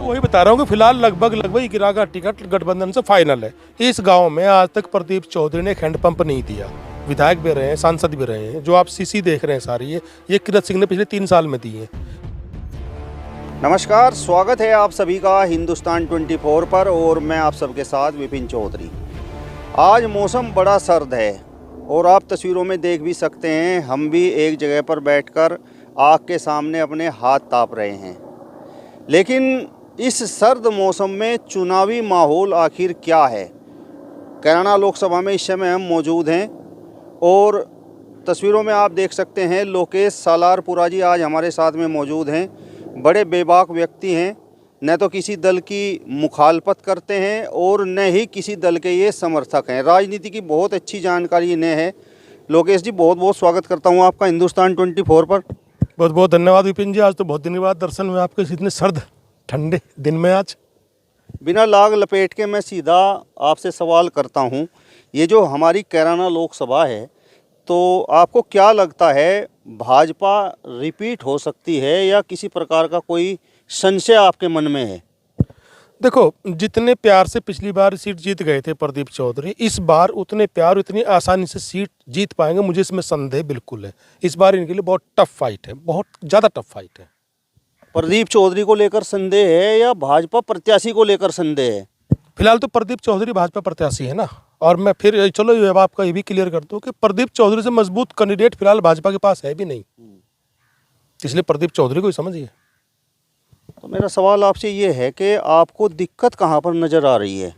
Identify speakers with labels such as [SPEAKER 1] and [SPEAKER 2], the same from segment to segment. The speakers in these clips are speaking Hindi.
[SPEAKER 1] वही बता रहा हूँ कि फिलहाल लगभग इकरा का टिकट गठबंधन से फाइनल है। इस गांव में आज तक प्रदीप चौधरी ने एक हैंडपंप नहीं दिया। विधायक भी रहे हैं, सांसद भी रहे हैं। जो आप सीसी देख रहे हैं सारी ये किरत सिंह ने पिछले 3 साल में दी है।
[SPEAKER 2] नमस्कार, स्वागत है आप सभी का हिंदुस्तान 24 पर और मैं आप सबके साथ विपिन चौधरी। आज मौसम बड़ा सर्द है और आप तस्वीरों में देख भी सकते हैं, हम भी एक जगह पर बैठकर आग के सामने अपने हाथ ताप रहे हैं। लेकिन इस सर्द मौसम में चुनावी माहौल आखिर क्या है? कैराना लोकसभा में इस समय हम मौजूद हैं और तस्वीरों में आप देख सकते हैं लोकेश सालारपुरा जी आज हमारे साथ में मौजूद हैं। बड़े बेबाक व्यक्ति हैं, न तो किसी दल की मुखालफत करते हैं और न ही किसी दल के ये समर्थक हैं। राजनीति की बहुत अच्छी जानकारी इन्हें है। लोकेश जी, बहुत बहुत स्वागत करता हूँ आपका हिंदुस्तान 24 पर।
[SPEAKER 1] बहुत बहुत धन्यवाद विपिन जी। आज तो बहुत दिन बाद दर्शन हुए आपके इतने सर्द ठंडे दिन में। आज
[SPEAKER 2] बिना लाग लपेट के मैं सीधा आपसे सवाल करता हूँ, ये जो हमारी कैराना लोकसभा है, तो आपको क्या लगता है भाजपा रिपीट हो सकती है या किसी प्रकार का कोई संशय आपके मन में है?
[SPEAKER 1] देखो, जितने प्यार से पिछली बार सीट जीत गए थे प्रदीप चौधरी, इस बार उतने प्यार इतनी आसानी से सीट जीत पाएंगे मुझे इसमें संदेह बिल्कुल है। इस बार इनके लिए बहुत टफ फाइट है, बहुत ज़्यादा टफ फाइट है।
[SPEAKER 2] प्रदीप चौधरी को लेकर संदेह है या भाजपा प्रत्याशी को लेकर संदेह है?
[SPEAKER 1] फिलहाल तो प्रदीप चौधरी भाजपा प्रत्याशी है ना। और मैं फिर चलो ये आपका ये भी क्लियर कर दूं कि प्रदीप चौधरी से मजबूत कैंडिडेट फिलहाल भाजपा के पास है भी नहीं, इसलिए प्रदीप चौधरी को ही समझिए।
[SPEAKER 2] तो मेरा सवाल आपसे ये है कि आपको दिक्कत कहाँ पर नज़र आ रही है?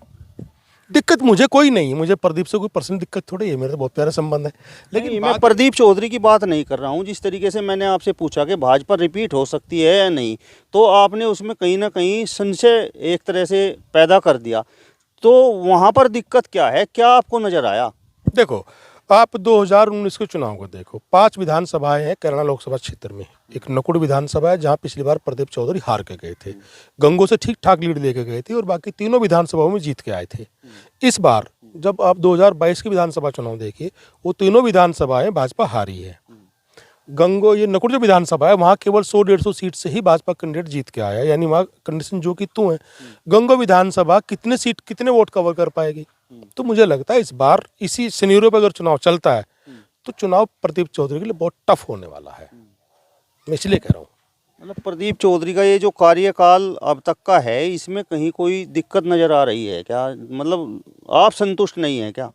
[SPEAKER 1] दिक्कत मुझे कोई नहीं है, मुझे प्रदीप से कोई पर्सनल दिक्कत थोड़ी है, मेरे तो बहुत प्यारा संबंध है।
[SPEAKER 2] लेकिन मैं प्रदीप चौधरी की बात नहीं कर रहा हूँ। जिस तरीके से मैंने आपसे पूछा कि भाजपा रिपीट हो सकती है या नहीं, तो आपने उसमें कहीं ना कहीं संशय एक तरह से पैदा कर दिया। तो वहाँ पर दिक्कत क्या है, क्या आपको नज़र आया?
[SPEAKER 1] देखो, आप 2019 के चुनाव को देखो। 5 विधानसभाएं हैं कैराना लोकसभा क्षेत्र में। एक नकुड़ विधानसभा है जहां पिछली बार प्रदीप चौधरी हार के गए थे, गंगो से ठीक ठाक लीड लेके गए थे और बाकी तीनों विधानसभाओं में जीत के आए थे। इस बार जब आप 2022 की विधानसभा चुनाव देखिए, वो तीनों विधानसभाएं भाजपा हारी है। गंगो ये नकुड़ जो विधानसभा है वहाँ केवल 100-150 सीट से ही भाजपा कैंडिडेट जीत के आया, यानी वहाँ कंडीशन जो कि तू है। गंगो विधानसभा कितने सीट कितने वोट कवर कर पाएगी? तो मुझे लगता है इस बार इसी सिनेरियो पर अगर चुनाव चलता है तो चुनाव प्रदीप चौधरी के लिए बहुत टफ होने वाला है। मैं इसलिए कह रहा हूँ।
[SPEAKER 2] मतलब प्रदीप चौधरी का ये जो कार्यकाल अब तक का है, इसमें कहीं कोई दिक्कत नज़र आ रही है क्या? मतलब आप संतुष्ट नहीं हैं क्या?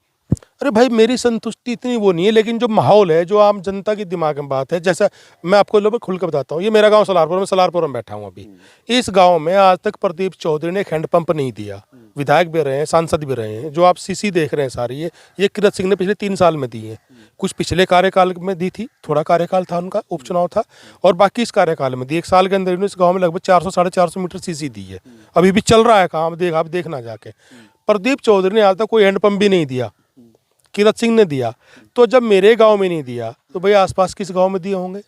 [SPEAKER 1] अरे भाई, मेरी संतुष्टि इतनी वो नहीं है, लेकिन जो माहौल है, जो आम जनता के दिमाग में बात है, जैसा मैं आपको लोग खुल कर बताता हूँ। ये मेरा गांव सलारपुर में, सलारपुर में बैठा हूँ अभी। इस गांव में आज तक प्रदीप चौधरी ने एक हैंडपंप नहीं दिया। विधायक भी रहे हैं, सांसद भी रहे हैं। जो आप सीसी देख रहे हैं सारी ये किरत सिंह ने पिछले 3 साल में दी है। कुछ पिछले कार्यकाल में दी थी, थोड़ा कार्यकाल था उनका, उपचुनाव था, और बाकी इस कार्यकाल में दी। 1 साल के अंदर इन्होंने इस गाँव में लगभग 400-450 मीटर सीसी दी है। अभी भी चल रहा है काम, आप देखना जाके। प्रदीप चौधरी ने आज तक कोई हैंडपंप भी नहीं दिया, किरत सिंह ने दिया। तो जब मेरे गांव में नहीं दिया तो भाई आसपास किस गांव में दिए होंगे?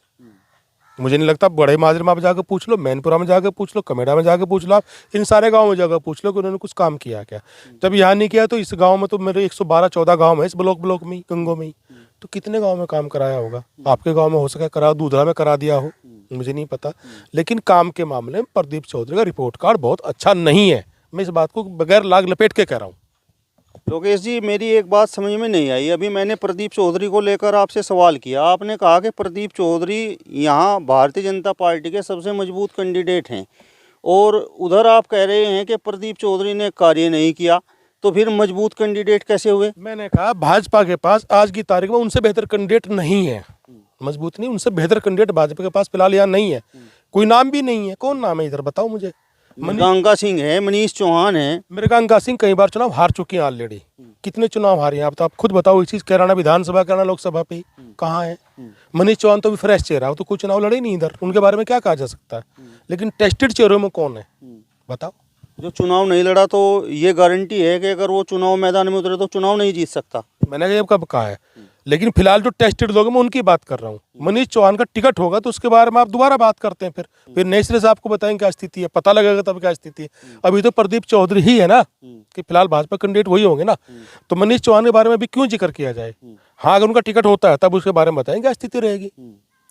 [SPEAKER 1] मुझे नहीं लगता। बड़े माजरे में जाकर पूछ लो, मैनपुरा में जाकर पूछ लो, कमेड़ा में जाकर पूछ लो, आप इन सारे गांव में जाकर पूछ लो कि उन्होंने कुछ काम किया क्या। जब यहाँ नहीं किया तो इस गांव में तो मेरे 112-14 गांव है इस ब्लॉक में ही, गंगो में ही। तो कितने गाँव में काम कराया होगा? आपके गाँव में हो सके करा, दूधरा में करा दिया हो, मुझे नहीं पता। लेकिन काम के मामले में प्रदीप चौधरी का रिपोर्ट कार्ड बहुत अच्छा नहीं है। मैं इस बात को बगैर लाग लपेट के कह रहा हूँ।
[SPEAKER 2] लोकेश जी, मेरी एक बात समझ में नहीं आई। अभी मैंने प्रदीप चौधरी को लेकर आपसे सवाल किया, आपने कहा कि प्रदीप चौधरी यहाँ भारतीय जनता पार्टी के सबसे मजबूत कैंडिडेट हैं, और उधर आप कह रहे हैं कि प्रदीप चौधरी ने कार्य नहीं किया, तो फिर मजबूत कैंडिडेट कैसे हुए?
[SPEAKER 1] मैंने कहा भाजपा के पास आज की तारीख में उनसे बेहतर कैंडिडेट नहीं है। मजबूत नहीं, उनसे बेहतर कैंडिडेट भाजपा के पास फिलहाल यहाँ नहीं है। कोई नाम भी नहीं है। कौन नाम है इधर बताओ मुझे?
[SPEAKER 2] मृगांका सिंह है, मनीष चौहान है।
[SPEAKER 1] मृगांका सिंह कई बार चुनाव हार चुकी है ऑलरेडी। कितने चुनाव हारे हैं आप खुद बताओ। इस चीज कैराना विधानसभा, कैराना लोकसभा पे कहाँ है? मनीष चौहान तो भी फ्रेश चेहरा है, तो कोई चुनाव लड़े नहीं इधर। उनके बारे में क्या कहा जा सकता है? लेकिन टेस्टेड चेहरों में कौन है बताओ?
[SPEAKER 2] जो चुनाव नहीं लड़ा तो ये गारंटी है कि अगर वो चुनाव मैदान में उतरे तो चुनाव नहीं जीत सकता।
[SPEAKER 1] मैंने कब कहा है? लेकिन फिलहाल जो टेस्टेड लोग मैं उनकी बात कर रहा हूँ। मनीष चौहान का टिकट होगा तो उसके बारे में आप दोबारा बात करते हैं। फिर नए सिरे से आपको बताएंगे क्या स्थिति है, पता लगेगा तब क्या स्थिति है। अभी तो प्रदीप चौधरी ही है ना कि फिलहाल भाजपा कैंडिडेट वही होंगे ना। तो मनीष चौहान के बारे में भी क्यों जिक्र किया जाए? हाँ, अगर उनका टिकट होता है तब उसके बारे में बताएंगे क्या स्थिति रहेगी।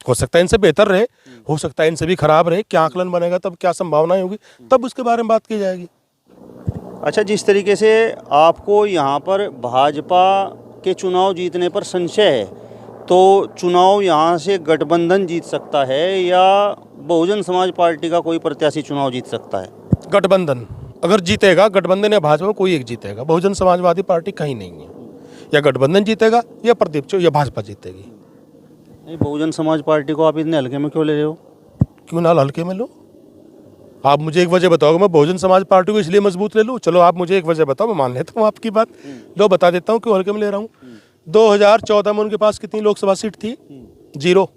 [SPEAKER 1] हो सकता है इनसे बेहतर रहे, हो सकता है इनसे भी खराब रहे, क्या आकलन बनेगा तब, क्या संभावनाएं होगी तब उसके बारे में बात की जाएगी।
[SPEAKER 2] अच्छा, जिस तरीके से आपको यहाँ पर भाजपा के चुनाव जीतने पर संशय है, तो चुनाव यहाँ से गठबंधन जीत सकता है या बहुजन समाज पार्टी का कोई प्रत्याशी चुनाव जीत सकता है?
[SPEAKER 1] गठबंधन अगर जीतेगा, गठबंधन या भाजपा कोई एक जीतेगा, बहुजन समाजवादी पार्टी कहीं नहीं है। या गठबंधन जीतेगा या प्रदीप या भाजपा जीतेगी।
[SPEAKER 2] नहीं, बहुजन समाज पार्टी को आप इतने हल्के में क्यों ले रहे हो?
[SPEAKER 1] क्यों ना हल्के में लो? आप मुझे एक वजह बताओगे, मैं बहुजन समाज पार्टी को इसलिए मजबूत ले लूँ? चलो आप मुझे एक वजह बताओ, मैं मान लेता हूँ आपकी बात। लो बता देता हूँ क्यों हल्के में ले रहा हूँ। 2014 में उनके पास कितनी लोकसभा सीट थी? 0।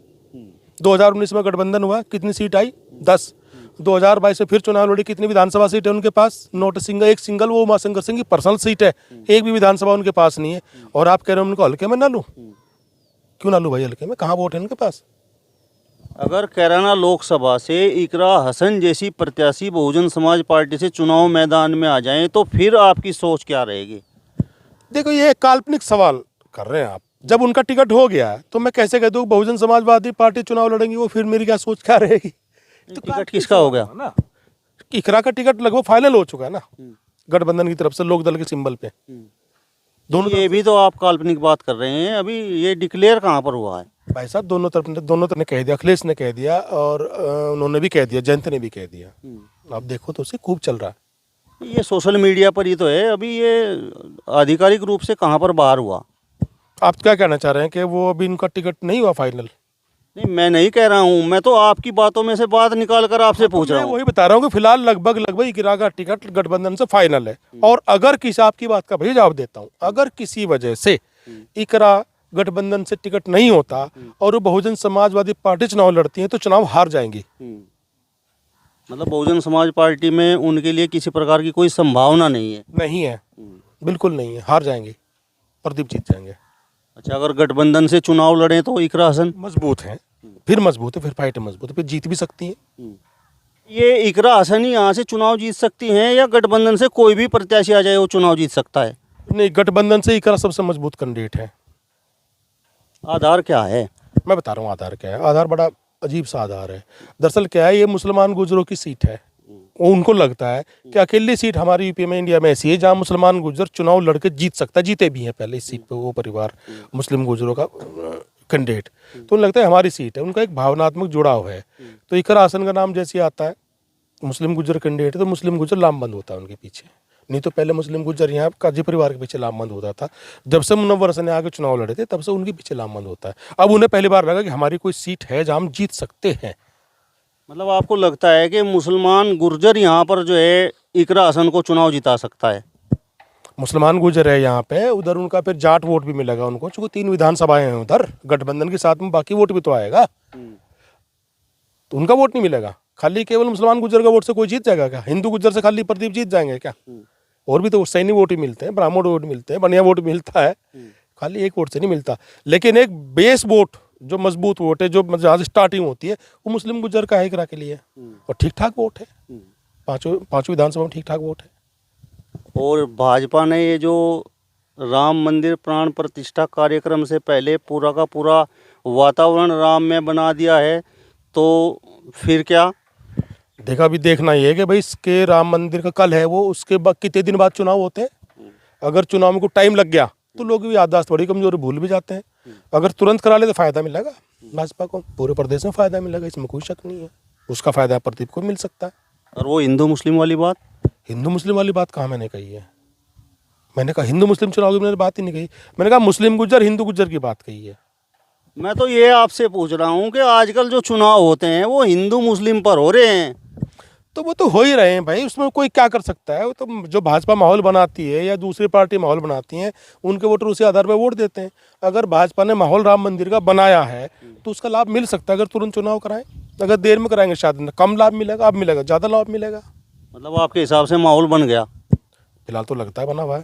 [SPEAKER 1] 2019 में गठबंधन हुआ, कितनी सीट आई? 10। 2022 में फिर चुनाव लड़ी, कितनी विधानसभा सीट है उनके पास? नोट सिंगल, एक सिंगल, वो उमाशंकर सिंह की पर्सनल सीट है, एक भी विधानसभा उनके पास नहीं है। और आप कह रहे हो उनको हल्के में ना लूँ? क्यों ना लूँ भाई हल्के में? कहाँ वोट है उनके पास?
[SPEAKER 2] अगर कैराना लोकसभा से इकरा हसन जैसी प्रत्याशी बहुजन समाज पार्टी से चुनाव मैदान में आ जाएं तो फिर आपकी सोच क्या रहेगी?
[SPEAKER 1] देखो ये काल्पनिक सवाल कर रहे हैं आप। जब उनका टिकट हो गया है तो मैं कैसे कह दूँ बहुजन समाजवादी पार्टी चुनाव लड़ेंगी, वो फिर मेरी क्या सोच क्या रहेगी? तो
[SPEAKER 2] टिकट किसका हो गया
[SPEAKER 1] ना? इकरा का टिकट लगभग फाइनल हो चुका है ना गठबंधन की तरफ से, लोक दल के सिंबल पे। दोनों
[SPEAKER 2] ये भी तो आप काल्पनिक बात कर रहे हैं, अभी ये डिक्लेयर कहाँ पर हुआ है?
[SPEAKER 1] भाई साहब दोनों तरफ ने कह दिया, अखिलेश ने कह दिया और उन्होंने भी कह दिया, जयंत ने भी कह दिया। आप देखो तो उसे खूब चल रहा है।
[SPEAKER 2] ये सोशल मीडिया पर ही तो है, अभी ये आधिकारिक रूप से कहाँ पर बाहर हुआ?
[SPEAKER 1] आप क्या कहना चाह रहे हैं कि वो अभी उनका टिकट नहीं हुआ फाइनल?
[SPEAKER 2] नहीं, मैं नहीं कह रहा हूँ, मैं तो आपकी बातों में से बात निकाल कर आपसे पूछ रहा
[SPEAKER 1] मैं
[SPEAKER 2] हूँ।
[SPEAKER 1] वही बता रहा हूँ कि फिलहाल लगभग इकरा का टिकट गठबंधन से फाइनल है। और अगर किसी, आपकी बात का भाई जवाब देता हूँ, अगर किसी वजह से इकरा गठबंधन से टिकट नहीं होता और वो बहुजन समाजवादी पार्टी चुनाव लड़ती है तो चुनाव हार जाएंगी।
[SPEAKER 2] मतलब बहुजन समाज पार्टी में उनके लिए किसी प्रकार की कोई संभावना नहीं है?
[SPEAKER 1] नहीं है, बिल्कुल नहीं है, हार जाएंगे, प्रदीप जीत जाएंगे।
[SPEAKER 2] अच्छा, अगर गठबंधन से चुनाव लड़े तो इकरा हसन
[SPEAKER 1] मजबूत है, फिर मजबूत है, फिर फाइट मजबूत है, फिर जीत भी सकती है।
[SPEAKER 2] ये इकरा हसन ही यहाँ से चुनाव जीत सकती हैं या गठबंधन से कोई भी प्रत्याशी आ जाए वो चुनाव जीत सकता है?
[SPEAKER 1] नहीं, गठबंधन से इकरा सबसे मजबूत कैंडिडेट है।
[SPEAKER 2] आधार क्या है?
[SPEAKER 1] मैं बता रहा हूँ आधार क्या है। आधार बड़ा अजीब सा आधार है। दरअसल क्या है, ये मुसलमान गुजरों की सीट है। वो उनको लगता है कि अकेली सीट हमारी यूपी में, इंडिया में ऐसी है जहाँ मुसलमान गुजर चुनाव लड़के जीत सकता है, जीते भी हैं पहले इस सीट पे वो परिवार, मुस्लिम गुजरों का कैंडिडेट। तो उन्हें लगता है हमारी सीट है, उनका एक भावनात्मक जुड़ाव है। तो इकरा हसन का नाम जैसे आता है, मुस्लिम गुजर कैंडिडेट है, तो मुस्लिम गुजर लामबंद होता है उनके पीछे। नहीं तो पहले मुस्लिम गुजर यहाँ काजी परिवार के पीछे लामबंद होता था। जब से मुनव्वर हसन ने आगे चुनाव लड़े थे तब से उनके पीछे लामबंद होता है। अब उन्हें पहली बार लगा कि हमारी कोई सीट है जहाँ हम जीत सकते हैं।
[SPEAKER 2] मतलब आपको लगता है कि मुसलमान गुर्जर यहाँ पर जो है इकरा हसन को चुनाव जिता सकता है?
[SPEAKER 1] मुसलमान गुजर है यहाँ पे, उधर उनका फिर जाट वोट भी मिलेगा उनको, चूंकि 3 विधानसभाएं हैं उधर गठबंधन के साथ में, बाकी वोट भी तो आएगा। तो उनका वोट नहीं मिलेगा, खाली केवल मुसलमान गुजर का वोट से कोई जीत जाएगा क्या? हिंदू गुजर से खाली प्रदीप जीत जाएंगे क्या? और भी तो सैनी वोट ही मिलते हैं, ब्राह्मण वोट मिलते हैं, बढ़िया वोट मिलता है, खाली एक वोट से नहीं मिलता। लेकिन एक बेस वोट जो मजबूत वोट है, जो जहाँ से स्टार्टिंग होती है, वो मुस्लिम गुजर का है इकरा के लिए, और ठीक ठाक वोट है। पांचों विधानसभा में ठीक ठाक वोट है।
[SPEAKER 2] और भाजपा ने ये जो राम मंदिर प्राण प्रतिष्ठा कार्यक्रम से पहले पूरा का पूरा वातावरण राम में बना दिया है, तो फिर क्या?
[SPEAKER 1] देखा, अभी देखना ये है कि भाई इसके राम मंदिर का कल है वो, उसके बाद कितने दिन बाद चुनाव होते हैं। अगर चुनाव में को टाइम लग गया तो लोग भी याददाश्त बड़ी कमजोर है, भूल भी जाते हैं। अगर तुरंत करा ले तो फायदा मिलेगा भाजपा को, पूरे प्रदेश में फायदा मिलेगा, इसमें कोई शक नहीं है। उसका फायदा प्रदीप को मिल सकता है।
[SPEAKER 2] और वो हिंदू मुस्लिम वाली बात?
[SPEAKER 1] हिंदू मुस्लिम वाली बात कहाँ मैंने कही है? मैंने कहा हिंदू मुस्लिम चुनाव की मैंने बात ही नहीं कही। मैंने कहा मुस्लिम गुजर हिंदू गुजर की बात कही है।
[SPEAKER 2] मैं तो ये आपसे पूछ रहा हूँ कि आजकल जो चुनाव होते हैं वो हिंदू मुस्लिम पर हो रहे हैं,
[SPEAKER 1] तो वो तो हो ही रहे हैं भाई, उसमें कोई क्या कर सकता है? वो तो जो भाजपा माहौल बनाती है या दूसरी पार्टी माहौल बनाती हैं, उनके वोटर उसी आधार पर वोट देते हैं। अगर भाजपा ने माहौल राम मंदिर का बनाया है तो उसका लाभ मिल सकता है अगर तुरंत चुनाव कराएं। अगर देर में कराएंगे शायद कम लाभ मिलेगा, अब मिलेगा ज़्यादा लाभ मिलेगा।
[SPEAKER 2] मतलब आपके हिसाब से माहौल बन गया?
[SPEAKER 1] फिलहाल तो लगता है बना हुआ है,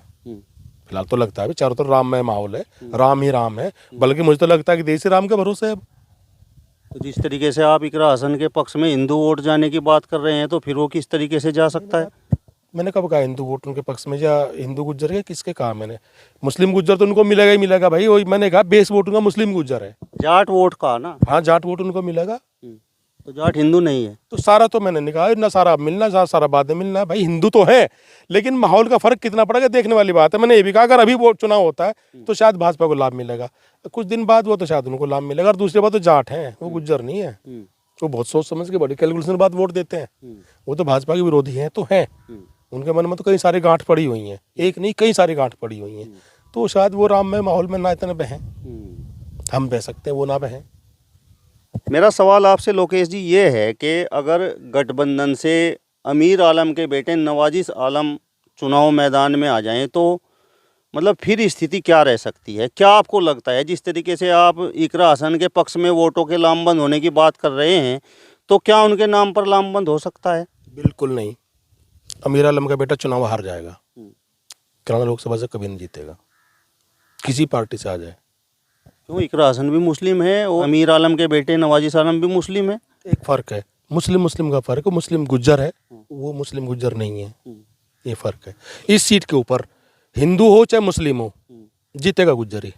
[SPEAKER 1] फिलहाल तो लगता है चारों तरफ राममय माहौल है, राम ही राम है। बल्कि मुझे तो लगता है कि देश ही राम के भरोसे है अब।
[SPEAKER 2] तो जिस तरीके से आप इकरा हसन के पक्ष में हिंदू वोट जाने की बात कर रहे हैं, तो फिर वो किस तरीके से जा सकता है?
[SPEAKER 1] मैंने कब कहा हिंदू वोट उनके पक्ष में या हिंदू गुज्जर है, किसके कहा मैंने? मुस्लिम गुज्जर तो उनको मिलेगा ही मिलेगा भाई, वही मैंने कहा बेस वोट उनका मुस्लिम गुज्जर है।
[SPEAKER 2] जाट वोट का ना?
[SPEAKER 1] हाँ, जाट वोट उनको मिलेगा।
[SPEAKER 2] तो जाट हिंदू नहीं है
[SPEAKER 1] तो सारा तो मैंने नहीं कहा ना सारा मिलना, सारा बाद में मिलना, भाई हिंदू तो है, लेकिन माहौल का फर्क कितना पड़ेगा देखने वाली बात है। मैंने ये भी कहा अगर अभी वो चुनाव होता है तो शायद भाजपा को लाभ मिलेगा, कुछ दिन बाद वो तो शायद उनको लाभ मिलेगा। और दूसरी बात तो जाट हैं, वो गुज्जर नहीं है, वो बहुत सोच समझ के बड़ी कैलकुलेशन के बाद वोट देते हैं। वो तो भाजपा के विरोधी हैं तो हैं, उनके मन में तो कई सारी गांठ पड़ी हुई हैं, एक नहीं कई सारी गांठ पड़ी हुई हैं। तो शायद वो राम में माहौल में ना इतने बहें, हम बह सकते हैं, वो ना बहें।
[SPEAKER 2] मेरा सवाल आपसे लोकेश जी ये है कि अगर गठबंधन से अमीर आलम के बेटे नवाजिश आलम चुनाव मैदान में आ जाएं तो मतलब फिर स्थिति क्या रह सकती है? क्या आपको लगता है जिस तरीके से आप इकरा हसन के पक्ष में वोटों के लामबंद होने की बात कर रहे हैं, तो क्या उनके नाम पर लामबंद हो सकता है?
[SPEAKER 1] बिल्कुल नहीं, अमीर आलम का बेटा चुनाव हार जाएगा, किराना लोकसभा से कभी नहीं जीतेगा, किसी पार्टी से आ जाए।
[SPEAKER 2] क्यों? इकरा हसन भी मुस्लिम है और अमीर आलम के बेटे नवाजिश आलम भी मुस्लिम है।
[SPEAKER 1] एक फ़र्क है, मुस्लिम का फ़र्क है, मुस्लिम गुज्जर है, वो मुस्लिम गुज्जर नहीं है, ये फ़र्क है। इस सीट के ऊपर हिंदू हो चाहे मुस्लिम हो, जीतेगा गुज्जर ही।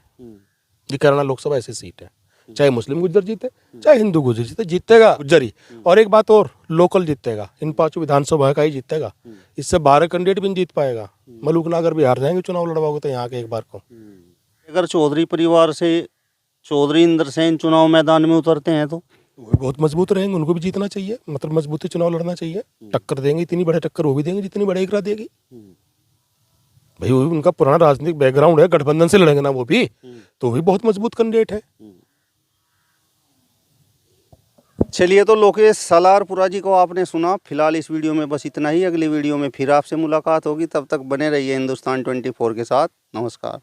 [SPEAKER 1] ये किराना लोकसभा ऐसी सीट है, चाहे मुस्लिम गुज्जर जीते चाहे हिंदू गुज्जर जीते, जीतेगा गुज्जर ही। और एक बात और, लोकल जीतेगा, इन 5 विधानसभा का ही जीतेगा, इससे 12 कैंडिडेट भी नहीं जीत पाएगा। मलूकनगर भी हार जाएंगे चुनाव लड़वाओगे तो यहाँ के एक बार को।
[SPEAKER 2] अगर चौधरी परिवार से चौधरी इंद्रसेन चुनाव मैदान में उतरते हैं तो
[SPEAKER 1] वो बहुत मजबूत रहेंगे, उनको भी जीतना चाहिए, मतलब मजबूती चुनाव लड़ना चाहिए। टक्कर देंगे, इतनी बड़े टक्कर वो भी देंगे जितनी बड़े इकरा देगी। भाई वो उनका पुराना राजनीतिक बैकग्राउंड है, गठबंधन से लड़ेंगे ना वो भी, तो भी बहुत मजबूत कैंडिडेट है।
[SPEAKER 2] चलिए, तो लोकेश सलारपुरा जी को आपने सुना। फिलहाल इस वीडियो में बस इतना ही। अगली वीडियो में फिर आपसे मुलाकात होगी, तब तक बने रहिए हिंदुस्तान 24 के साथ। नमस्कार।